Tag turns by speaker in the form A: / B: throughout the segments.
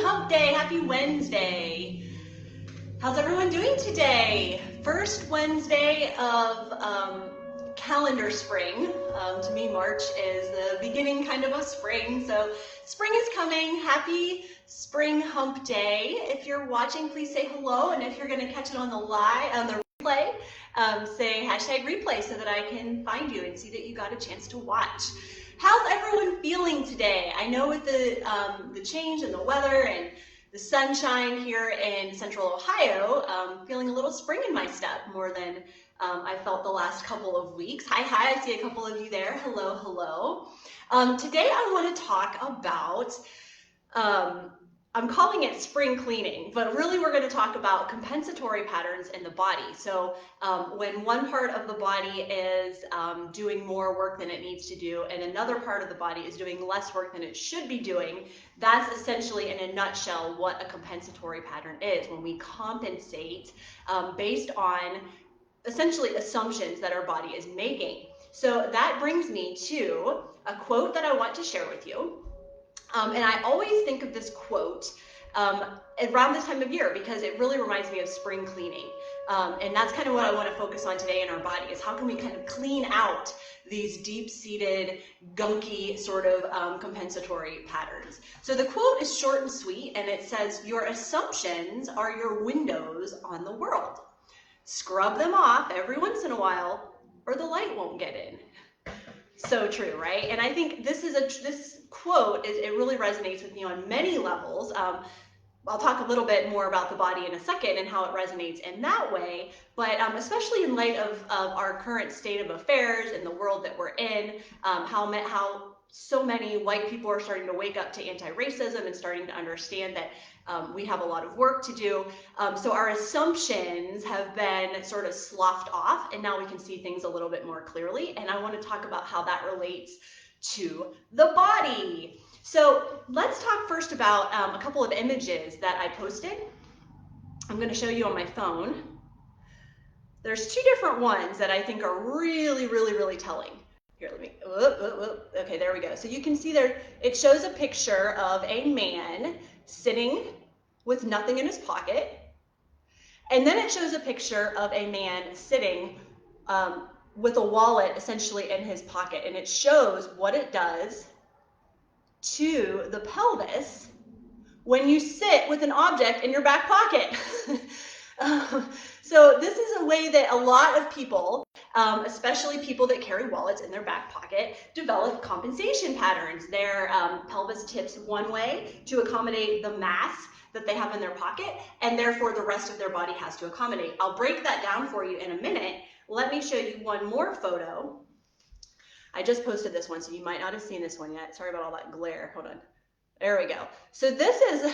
A: hump day. Happy Wednesday. How's everyone doing today? First Wednesday of calendar spring. To me, March is the beginning kind of spring. So spring is coming. Happy spring hump day. If you're watching, please say hello. And if you're going to catch it on the live, on the replay, say #replay so that I can find you and see that you got a chance to watch. How's everyone feeling today? I know with the change in the weather and the sunshine here in Central Ohio, feeling a little spring in my step more than I felt the last couple of weeks. Hi, I see a couple of you there. Hello, hello. Today I want to talk about, I'm calling it spring cleaning, but really we're going to talk about compensatory patterns in the body. So when one part of the body is doing more work than it needs to do and another part of the body is doing less work than it should be doing, that's essentially in a nutshell what a compensatory pattern is, when we compensate based on essentially assumptions that our body is making. So that brings me to a quote that I want to share with you. And I always think of this quote around this time of year because it really reminds me of spring cleaning. And that's kind of what I want to focus on today in our body, is how can we kind of clean out these deep-seated, gunky sort of compensatory patterns. So the quote is short and sweet, and it says, "Your assumptions are your windows on the world. Scrub them off every once in a while or the light won't get in." So true, right? And I think this quote it really resonates with me on many levels. I'll talk a little bit more about the body in a second and how it resonates in that way, but especially in light of our current state of affairs and the world that we're in, how so many white people are starting to wake up to anti-racism and starting to understand that we have a lot of work to do. So our assumptions have been sort of sloughed off, and now we can see things a little bit more clearly. And I want to talk about how that relates to the body. So let's talk first about a couple of images that I posted. I'm going to show you on my phone. There's two different ones that I think are really, really, really telling. Here, let me, okay, there we go. So you can see there, it shows a picture of a man sitting with nothing in his pocket. And then it shows a picture of a man sitting with a wallet essentially in his pocket. And it shows what it does to the pelvis when you sit with an object in your back pocket. So this is a way that a lot of people, especially people that carry wallets in their back pocket, develop compensation patterns. Their pelvis tips one way to accommodate the mass that they have in their pocket, and therefore the rest of their body has to accommodate. I'll break that down for you in a minute. Let me show you one more photo. I just posted this one, so you might not have seen this one yet. Sorry about all that glare. Hold on. There we go. So this is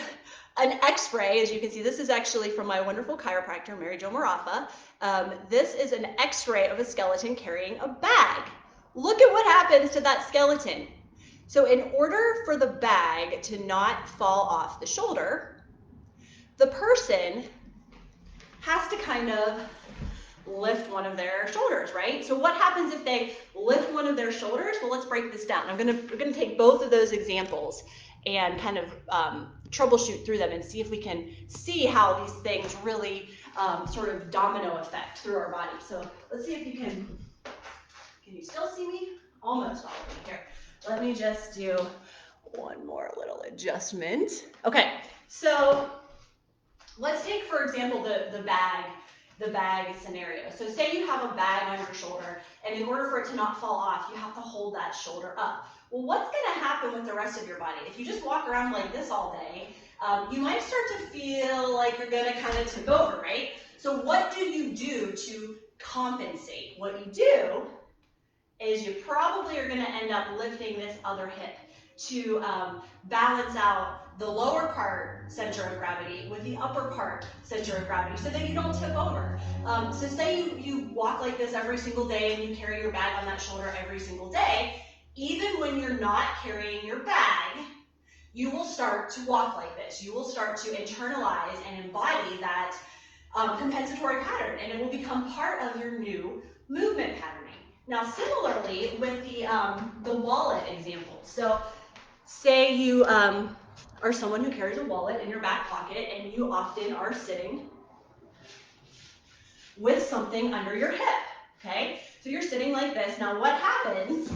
A: an x-ray. As you can see, this is actually from my wonderful chiropractor, Mary Jo Marafa. This is an x-ray of a skeleton carrying a bag. Look at what happens to that skeleton. So in order for the bag to not fall off the shoulder, the person has to kind of lift one of their shoulders, right? So what happens if they lift one of their shoulders? Well, let's break this down. We're gonna take both of those examples and kind of troubleshoot through them and see if we can see how these things really sort of domino effect through our body. So let's see if you can you still see me? Almost all of me here. Let me just do one more little adjustment. Okay, so let's take, for example, the bag scenario. So say you have a bag on your shoulder, and in order for it to not fall off, you have to hold that shoulder up. Well, what's going to happen with the rest of your body? If you just walk around like this all day, you might start to feel like you're going to kind of tip over, right? So what do you do to compensate? What you do is you probably are going to end up lifting this other hip to balance out the lower part center of gravity with the upper part center of gravity so that you don't tip over. So say you walk like this every single day and you carry your bag on that shoulder every single day. Even when you're not carrying your bag, you will start to walk like this. You will start to internalize and embody that compensatory pattern, and it will become part of your new movement patterning. Now, similarly with the wallet example. So say you are are someone who carries a wallet in your back pocket, and you often are sitting with something under your hip, okay? So you're sitting like this. Now what happens,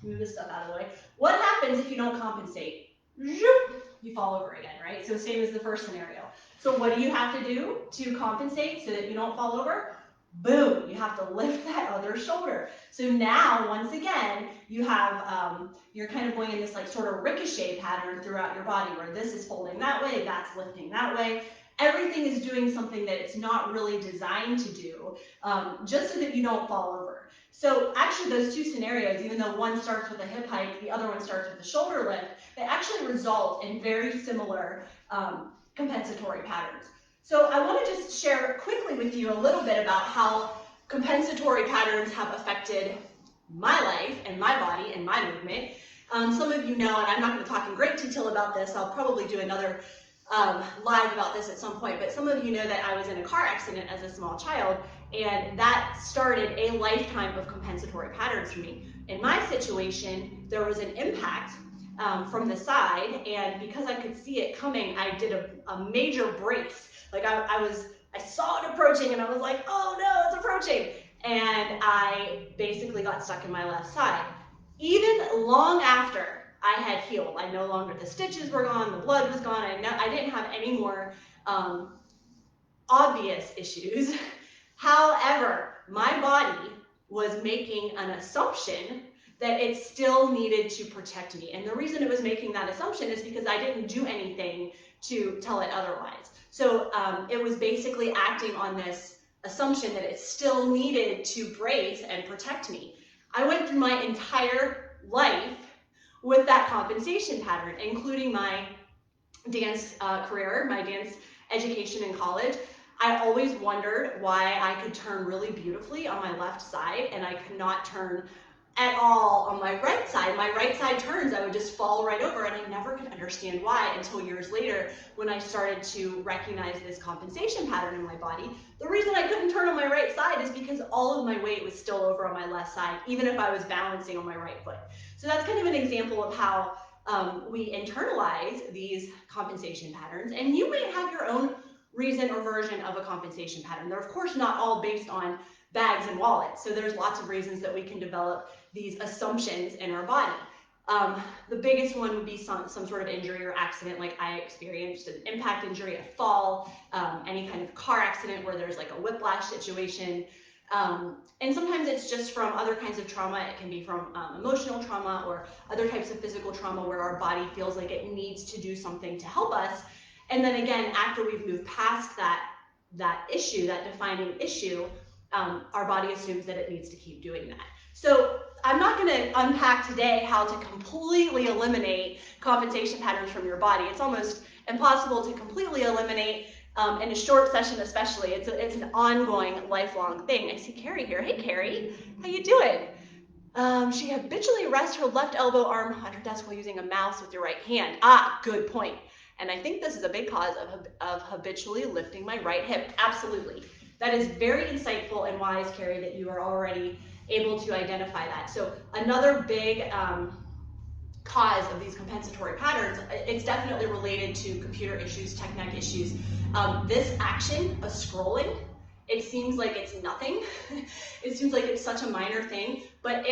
A: move this stuff out of the way, what happens if you don't compensate? You fall over again, right? So same as the first scenario. So what do you have to do to compensate so that you don't fall over? Boom, you have to lift that other shoulder. So now, once again, you have, you're kind of going in this like sort of ricochet pattern throughout your body where this is folding that way, that's lifting that way. Everything is doing something that it's not really designed to do, just so that you don't fall over. So actually those two scenarios, even though one starts with a hip hike, the other one starts with a shoulder lift, they actually result in very similar compensatory patterns. So I want to just share quickly with you a little bit about how compensatory patterns have affected my life and my body and my movement. Some of you know, and I'm not going to talk in great detail about this, I'll probably do another live about this at some point, but some of you know that I was in a car accident as a small child, and that started a lifetime of compensatory patterns for me. In my situation, there was an impact from the side, and because I could see it coming, I did a major brace. Like I saw it approaching, and I was like, oh no, it's approaching. And I basically got stuck in my left side. Even long after I had healed, I no longer, the stitches were gone, the blood was gone, I didn't have any more obvious issues. However, my body was making an assumption that it still needed to protect me. And the reason it was making that assumption is because I didn't do anything to tell it otherwise. So it was basically acting on this assumption that it still needed to brace and protect me. I went through my entire life with that compensation pattern, including my dance career, my dance education in college. I always wondered why I could turn really beautifully on my left side and I could not turn at all on my right side. My right side turns, I would just fall right over, and I never could understand why until years later when I started to recognize this compensation pattern in my body. The reason I couldn't turn on my right side is because all of my weight was still over on my left side, even if I was balancing on my right foot. So that's kind of an example of how we internalize these compensation patterns, and you may have your own reason or version of a compensation pattern. They're of course not all based on bags and wallets, so there's lots of reasons that we can develop these assumptions in our body. The biggest one would be some sort of injury or accident, like I experienced an impact injury, a fall, any kind of car accident where there's like a whiplash situation. And sometimes it's just from other kinds of trauma. It can be from emotional trauma or other types of physical trauma where our body feels like it needs to do something to help us. And then again, after we've moved past that issue, that defining issue, our body assumes that it needs to keep doing that. So I'm not going to unpack today how to completely eliminate compensation patterns from your body. It's almost impossible to completely eliminate in a short session especially. It's an ongoing, lifelong thing. I see Carrie here. Hey, Carrie. How you doing? She habitually rests her left elbow arm on her desk while using a mouse with your right hand. Ah, good point. And I think this is a big cause of habitually lifting my right hip. Absolutely. That is very insightful and wise, Carrie, that you are already able to identify that. So another big cause of these compensatory patterns, it's definitely related to computer issues, tech neck issues. This action of scrolling, it seems like it's nothing. It seems like it's such a minor thing, but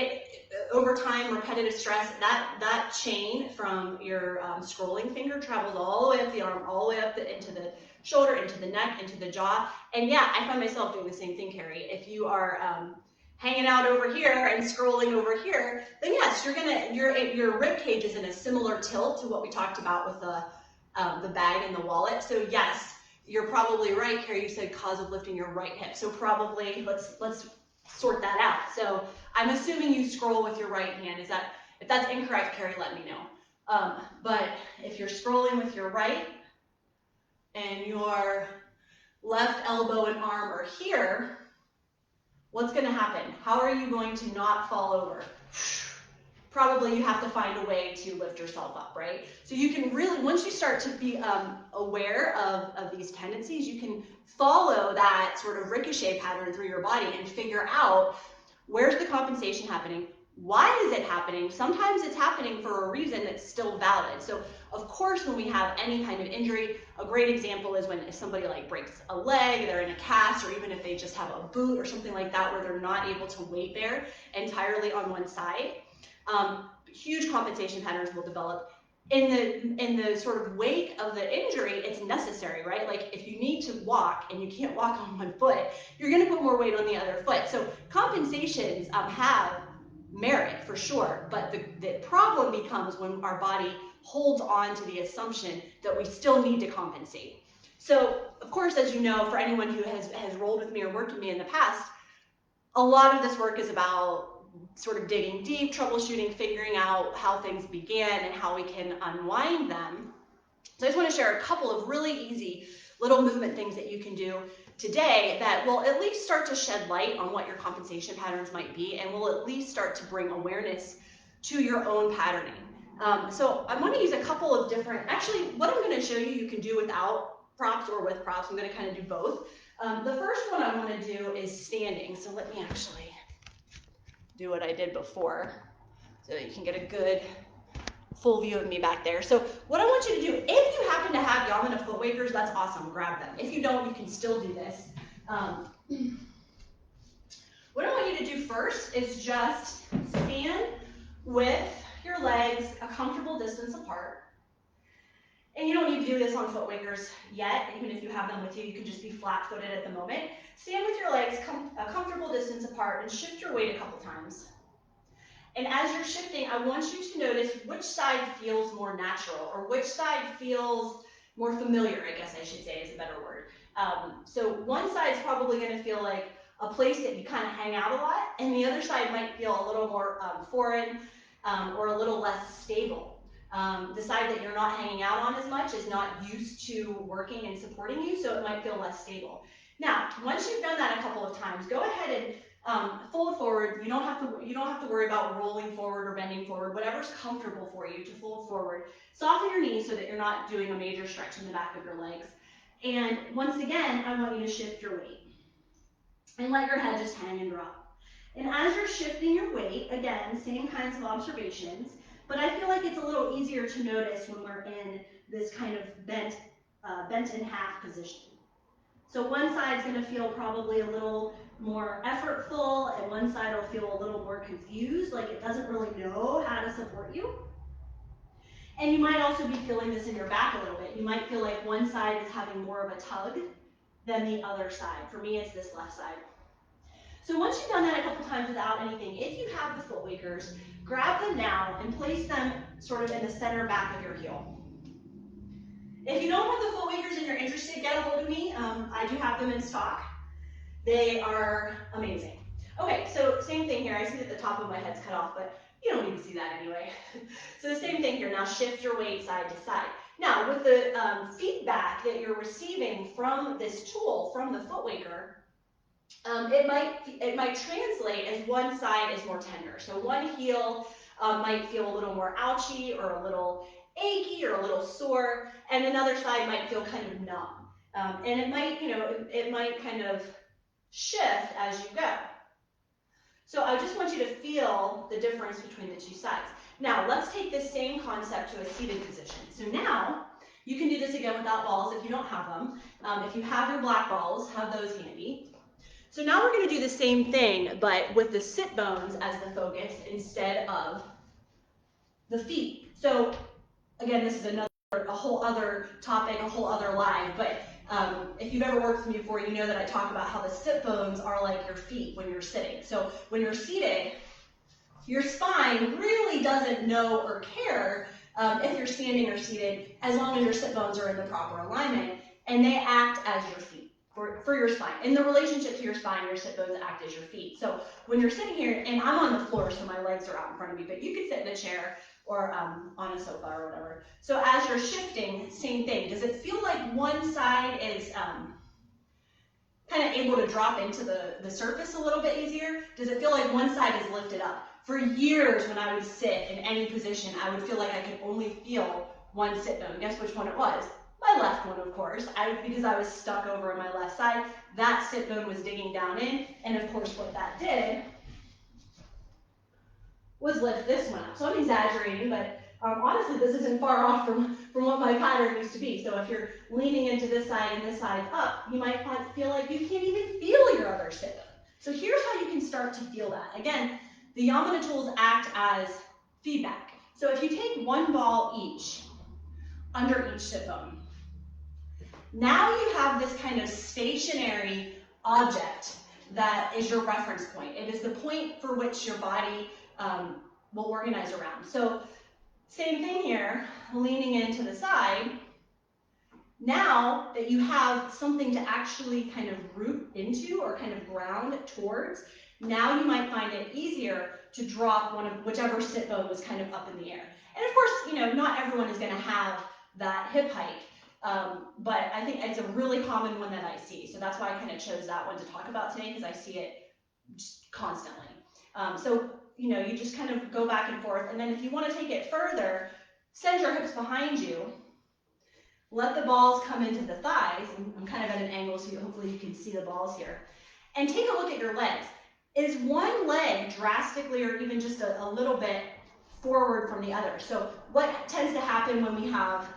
A: over time, repetitive stress, that chain from your scrolling finger travels all the way up the arm, all the way up into the shoulder, into the neck, into the jaw. And yeah, I find myself doing the same thing, Carrie. If you are hanging out over here and scrolling over here, then yes, your rib cage is in a similar tilt to what we talked about with the bag and the wallet. So yes, you're probably right, Carrie. You said cause of lifting your right hip. So probably let's sort that out. So I'm assuming you scroll with your right hand. If that's incorrect, Carrie, let me know. But if you're scrolling with your right and your left elbow and arm are here, what's going to happen? How are you going to not fall over? Probably you have to find a way to lift yourself up, right? So you can really, once you start to be aware of these tendencies, you can follow that sort of ricochet pattern through your body and figure out where's the compensation happening, Why is it happening? Sometimes it's happening for a reason that's still valid. So of course, when we have any kind of injury, a great example is when if somebody like breaks a leg, they're in a cast, or even if they just have a boot or something like that where they're not able to wait there entirely on one side, huge compensation patterns will develop. In the sort of wake of the injury, it's necessary, right? Like if you need to walk and you can't walk on one foot, you're going to put more weight on the other foot. So compensations have merit for sure, but the problem becomes when our body holds on to the assumption that we still need to compensate. So of course, as you know, for anyone who has rolled with me or worked with me in the past, a lot of this work is about sort of digging deep, troubleshooting, figuring out how things began and how we can unwind them. So I just want to share a couple of really easy little movement things that you can do today that will at least start to shed light on what your compensation patterns might be and will at least start to bring awareness to your own patterning. So I want to use a couple of different, actually what I'm going to show you can do without props or with props. I'm going to kind of do both. The first one I want to do is standing. So let me actually do what I did before so that you can get a good full view of me back there. So what I want you to do, if you happen to have Yamana foot wakers, that's awesome, grab them. If you don't, you can still do this. What I want you to do first is just stand with your legs a comfortable distance apart. And you don't need to do this on foot wakers yet. Even if you have them with you, you can just be flat-footed at the moment. Stand with your legs a comfortable distance apart and shift your weight a couple times. And as you're shifting, I want you to notice which side feels more natural or which side feels more familiar, I guess I should say is a better word. So one side's probably going to feel like a place that you kind of hang out a lot, and the other side might feel a little more foreign or a little less stable. The side that you're not hanging out on as much is not used to working and supporting you, so it might feel less stable. Now, once you've done that a couple of times, go ahead and fold forward. You don't have to worry about rolling forward or bending forward. Whatever's comfortable for you to fold forward. Soften your knees so that you're not doing a major stretch in the back of your legs. And once again, I want you to shift your weight and let your head just hang and drop. And as you're shifting your weight, again, same kinds of observations, but I feel like it's a little easier to notice when we're in this kind of bent in half position. So one side's going to feel probably a little more effortful, and one side will feel a little more confused, like it doesn't really know how to support you. And you might also be feeling this in your back a little bit. You might feel like one side is having more of a tug than the other side. For me, it's this left side. So once you've done that a couple times without anything, if you have the foot wakers, grab them now and place them sort of in the center back of your heel. If you don't have the foot wakers and you're interested, get a hold of me. I do have them in stock. They are amazing. Okay, so same thing here. I see that the top of my head's cut off, but you don't need to see that anyway. So the same thing here. Now shift your weight side to side. Now with the feedback that you're receiving from this tool, from the foot waker, it might translate as one side is more tender. So one heel might feel a little more ouchy or a little achy or a little sore, and another side might feel kind of numb. And it might kind of shift as you go. So I just want you to feel the difference between the two sides. Now let's take this same concept to a seated position. So now you can do this again without balls if you don't have them. If you have your black balls, have those handy. So now we're going to do the same thing, but with the sit bones as the focus instead of the feet. So again, this is a whole other topic, a whole other live, but if you've ever worked with me before, you know that I talk about how the sit bones are like your feet when you're sitting. So when you're seated, your spine really doesn't know or care if you're standing or seated as long as your sit bones are in the proper alignment, and they act as your feet. For your spine. In the relationship to your spine, your sit bones act as your feet. So when you're sitting here, and I'm on the floor, so my legs are out in front of me, but you could sit in a chair or on a sofa or whatever. So as you're shifting, same thing. Does it feel like one side is kind of able to drop into the surface a little bit easier? Does it feel like one side is lifted up? For years, when I would sit in any position, I would feel like I could only feel one sit bone. Guess which one it was? My left one, of course, because I was stuck over on my left side. That sit bone was digging down in, and of course what that did was lift this one up. So I'm exaggerating, but honestly, this isn't far off from what my pattern used to be. So if you're leaning into this side and this side's up, you might feel like you can't even feel your other sit bone. So here's how you can start to feel that. Again, the Yamana tools act as feedback. So if you take one ball each under each sit bone, now you have this kind of stationary object that is your reference point. It is the point for which your body will organize around. So same thing here, leaning into the side. Now that you have something to actually kind of root into or kind of ground towards, now you might find it easier to drop one of whichever sit bone was kind of up in the air. And of course, you know, not everyone is going to have that hip height, but I think it's a really common one that I see. So that's why I kind of chose that one to talk about today, because I see it just constantly. So, you know, you just kind of go back and forth. And then if you want to take it further, send your hips behind you. Let the balls come into the thighs. I'm kind of at an angle, so hopefully you can see the balls here. And take a look at your legs. Is one leg drastically or even just a little bit forward from the other? So what tends to happen when we have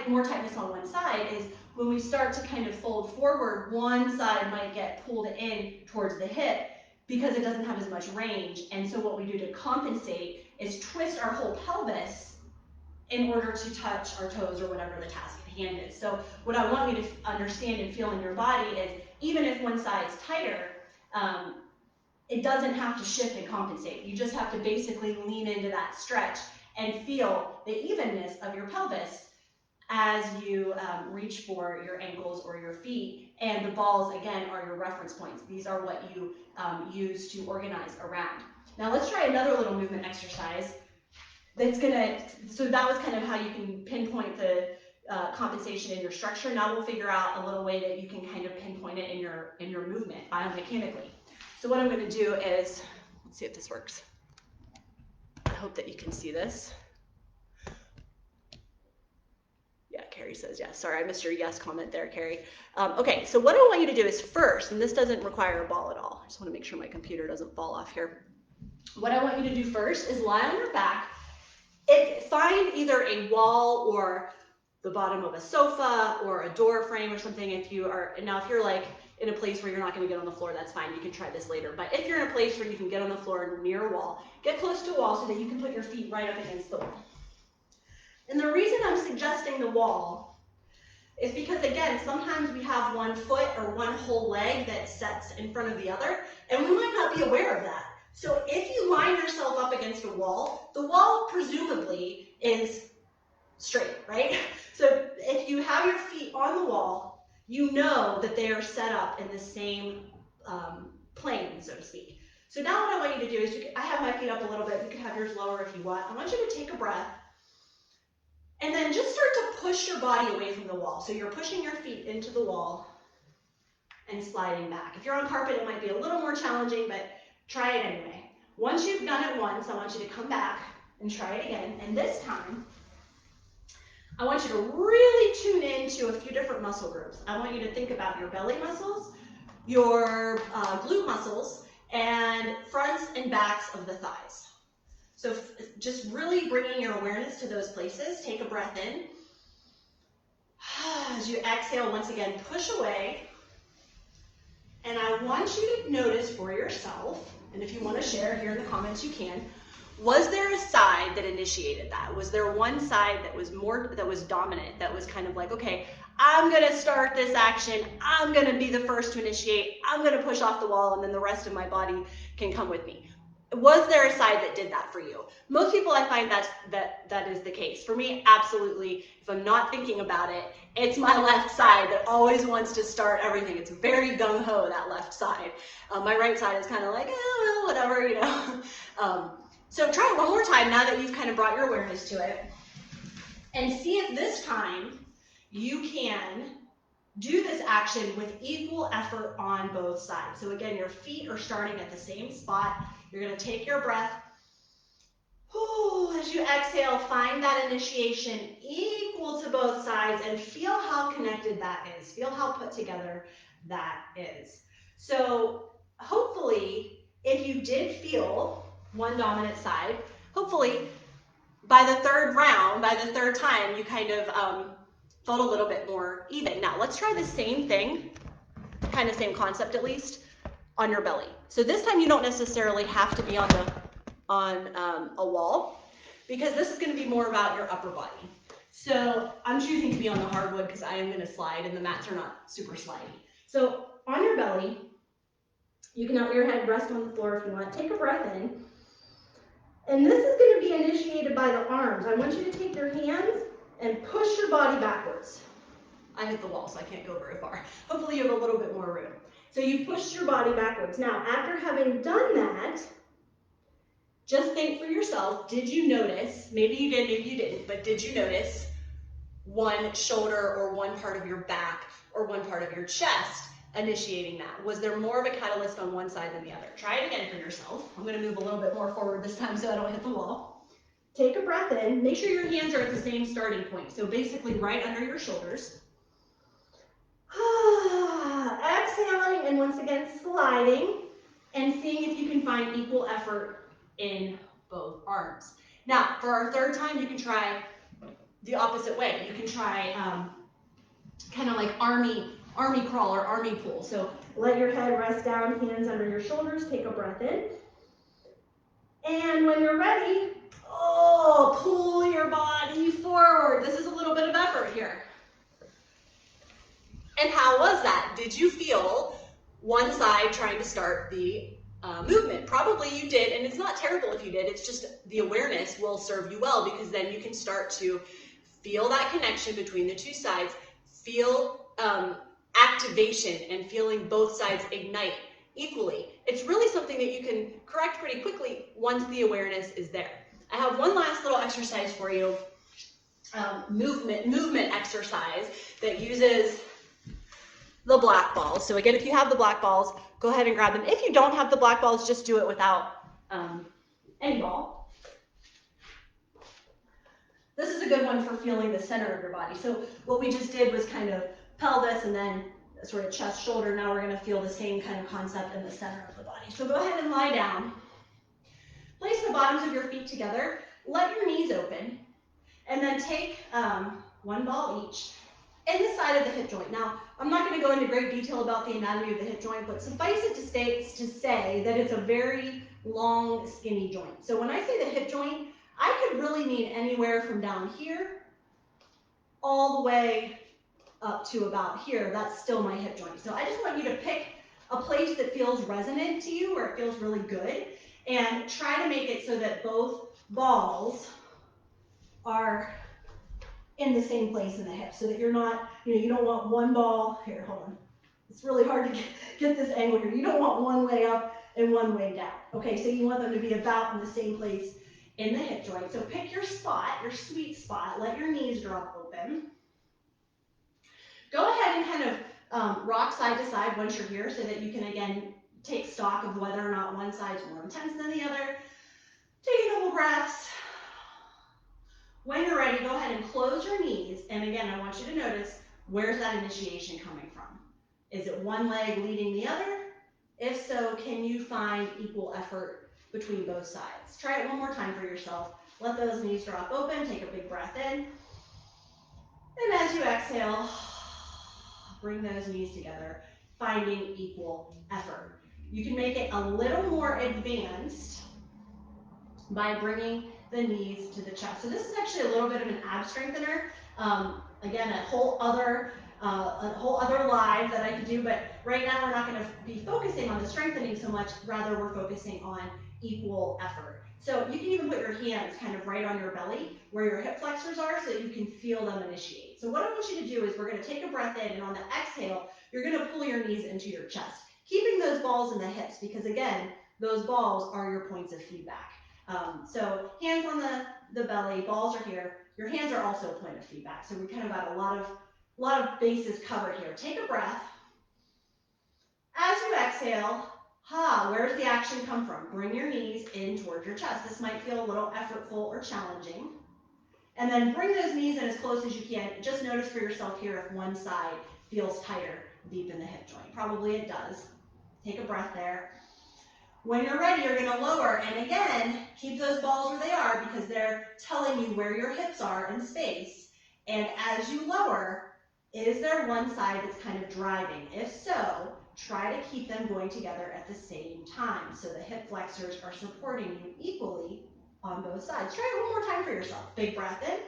A: more tightness on one side is when we start to kind of fold forward, one side might get pulled in towards the hip because it doesn't have as much range. And so what we do to compensate is twist our whole pelvis in order to touch our toes or whatever the task at hand is. So what I want you to understand and feel in your body is even if one side's tighter, it doesn't have to shift and compensate. You just have to basically lean into that stretch and feel the evenness of your pelvis as you reach for your ankles or your feet. And the balls, again, are your reference points. These are what you use to organize around. Now let's try another little movement exercise. So that was kind of how you can pinpoint the compensation in your structure. Now we'll figure out a little way that you can kind of pinpoint it in your movement biomechanically. So what I'm going to do is, let's see if this works. I hope that you can see this. Yeah, Carrie says yes. Sorry, I missed your yes comment there, Carrie. Okay, so what I want you to do is first, and this doesn't require a ball at all. I just want to make sure my computer doesn't fall off here. What I want you to do first is lie on your back. Find either a wall or the bottom of a sofa or a door frame or something. If you're like in a place where you're not going to get on the floor, that's fine. You can try this later. But if you're in a place where you can get on the floor near a wall, get close to a wall so that you can put your feet right up against the wall. And the reason I'm suggesting the wall is because, again, sometimes we have one foot or one whole leg that sets in front of the other, and we might not be aware of that. So if you line yourself up against a wall, the wall presumably is straight, right? So if you have your feet on the wall, you know that they are set up in the same plane, so to speak. So now what I want you to do is, I have my feet up a little bit. You can have yours lower if you want. I want you to take a breath and then just start to push your body away from the wall. So you're pushing your feet into the wall and sliding back. If you're on carpet, it might be a little more challenging, but try it anyway. Once you've done it once, I want you to come back and try it again. And this time, I want you to really tune into a few different muscle groups. I want you to think about your belly muscles, your glute muscles, and fronts and backs of the thighs. So just really bringing your awareness to those places. Take a breath in. As you exhale, once again, push away. And I want you to notice for yourself, and if you want to share here in the comments, you can. Was there a side that initiated that? Was there one side that was dominant, that was kind of like, okay, I'm going to start this action. I'm going to be the first to initiate. I'm going to push off the wall, and then the rest of my body can come with me. Was there a side that did that for you? Most people, I find that is the case. For me, absolutely. If I'm not thinking about it, it's my left side that always wants to start everything. It's very gung-ho, that left side. My right side is kind of like, well, whatever, you know. So try it one more time now that you've kind of brought your awareness to it. And see if this time you can do this action with equal effort on both sides. So again, your feet are starting at the same spot. You're going to take your breath. As you exhale, find that initiation equal to both sides and feel how connected that is. Feel how put together that is. So hopefully, if you did feel one dominant side. Hopefully, by the third round, by the third time, you kind of felt a little bit more even. Now, let's try the same thing, kind of same concept at least, on your belly. So this time you don't necessarily have to be on a wall, because this is going to be more about your upper body. So I'm choosing to be on the hardwood because I am going to slide and the mats are not super slidey. So on your belly, you can let your head rest on the floor if you want. Take a breath in. And this is going to be initiated by the arms. I want you to take your hands and push your body backwards. I hit the wall, so I can't go very far. Hopefully you have a little bit more room. So you pushed your body backwards. Now, after having done that, just think for yourself, did you notice, maybe you did, maybe you didn't, but did you notice one shoulder or one part of your back or one part of your chest initiating that? Was there more of a catalyst on one side than the other? Try it again for yourself. I'm going to move a little bit more forward this time so I don't hit the wall. Take a breath in. Make sure your hands are at the same starting point. So basically right under your shoulders. Exhaling and once again sliding and seeing if you can find equal effort in both arms. Now, for our third time, you can try the opposite way. You can try kind of like army crawl or army pull. So let your head rest down, hands under your shoulders, take a breath in. And when you're ready, pull your body forward. This is a little bit of effort here. And how was that? Did you feel one side trying to start the movement? Probably you did, and it's not terrible if you did. It's just the awareness will serve you well, because then you can start to feel that connection between the two sides, feel activation and feeling both sides ignite equally. It's really something that you can correct pretty quickly once the awareness is there. I have one last little exercise for you, movement exercise that uses the black balls. So again, if you have the black balls, go ahead and grab them. If you don't have the black balls, just do it without any ball. This is a good one for feeling the center of your body. So what we just did was kind of pelvis and then sort of chest, shoulder. Now we're going to feel the same kind of concept in the center of the body. So go ahead and lie down. Place the bottoms of your feet together. Let your knees open. And then take one ball each in the side of the hip joint. Now, I'm not going to go into great detail about the anatomy of the hip joint, but suffice it to say that it's a very long, skinny joint. So when I say the hip joint, I could really mean anywhere from down here all the way up to about here. That's still my hip joint. So I just want you to pick a place that feels resonant to you, where it feels really good, and try to make it so that both balls are in the same place in the hip, so that you're not, you don't want one ball, here, hold on. It's really hard to get this angle here. You don't want one way up and one way down. Okay, so you want them to be about in the same place in the hip joint. So pick your spot, your sweet spot, let your knees drop open. Go ahead and kind of rock side to side once you're here, so that you can again take stock of whether or not one side's more intense than the other. Take a couple breaths. When you're ready, go ahead and close your knees. And again, I want you to notice, where's that initiation coming from? Is it one leg leading the other? If so, can you find equal effort between both sides? Try it one more time for yourself. Let those knees drop open. Take a big breath in. And as you exhale, bring those knees together, finding equal effort. You can make it a little more advanced by bringing the knees to the chest. So this is actually a little bit of an ab strengthener. Again, a whole other live that I could do, but right now we're not going to be focusing on the strengthening so much, rather we're focusing on equal effort. So you can even put your hands kind of right on your belly where your hip flexors are, so that you can feel them initiate. So what I want you to do is we're going to take a breath in, and on the exhale, you're going to pull your knees into your chest, keeping those balls in the hips, because again, those balls are your points of feedback. So hands on the belly, balls are here. Your hands are also a point of feedback. So we kind of got a lot of bases covered here. Take a breath. As you exhale, where's the action come from? Bring your knees in towards your chest. This might feel a little effortful or challenging. And then bring those knees in as close as you can. Just notice for yourself here if one side feels tighter deep in the hip joint. Probably it does. Take a breath there. When you're ready, you're going to lower, and again, keep those balls where they are because they're telling you where your hips are in space. And as you lower, is there one side that's kind of driving? If so, try to keep them going together at the same time so the hip flexors are supporting you equally on both sides. Try it one more time for yourself. Big breath in.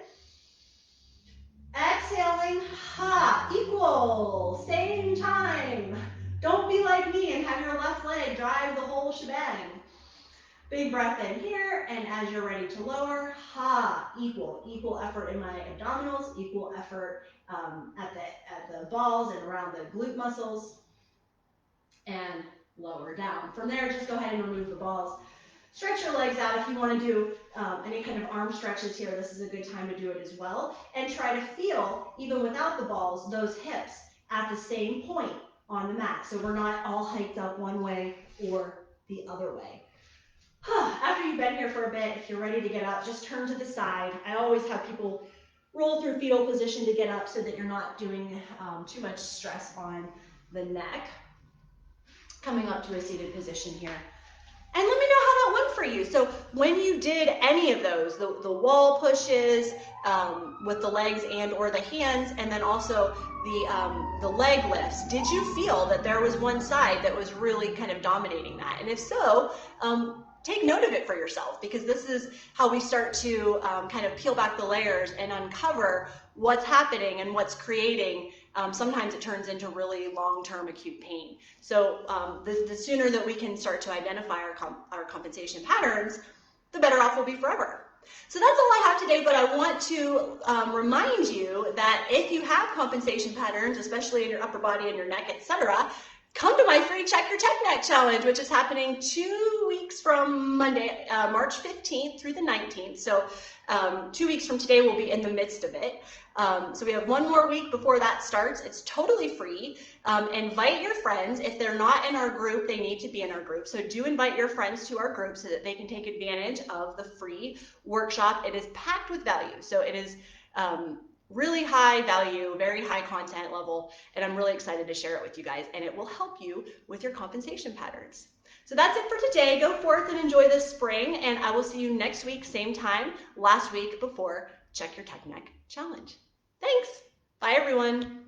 A: Exhaling, ha, equal, same time. Don't be like me and have your left leg drive the whole shebang. Big breath in here, and as you're ready to lower, ha, equal effort in my abdominals, equal effort at the balls and around the glute muscles, and lower down. From there, just go ahead and remove the balls. Stretch your legs out if you want to do any kind of arm stretches here. This is a good time to do it as well. And try to feel, even without the balls, those hips at the same point on the mat. So we're not all hiked up one way or the other way. After you've been here for a bit, if you're ready to get up, just turn to the side. I always have people roll through fetal position to get up so that you're not doing too much stress on the neck. Coming up to a seated position here. And let me know how that went for you. So when you did any of those, the wall pushes with the legs and or the hands, and then also the leg lifts, did you feel that there was one side that was really kind of dominating that? And if so, take note of it for yourself, because this is how we start to kind of peel back the layers and uncover what's happening and what's creating. Sometimes it turns into really long-term acute pain. So the sooner that we can start to identify our compensation patterns, the better off we'll be forever. So that's all I have today, but I want to remind you that if you have compensation patterns, especially in your upper body and your neck, etc., come to my free Check Your Tech Neck Challenge, which is happening 2 weeks from Monday, March 15th through the 19th. So 2 weeks from today, we'll be in the midst of it. So we have one more week before that starts. It's totally free. Invite your friends. If they're not in our group, they need to be in our group. So do invite your friends to our group so that they can take advantage of the free workshop. It is packed with value. So it is really high value, very high content level, and I'm really excited to share it with you guys, and it will help you with your compensation patterns. So that's it for today. Go forth and enjoy this spring, and I will see you next week, same time, last week before Check Your Tech Neck Challenge. Thanks. Bye, everyone.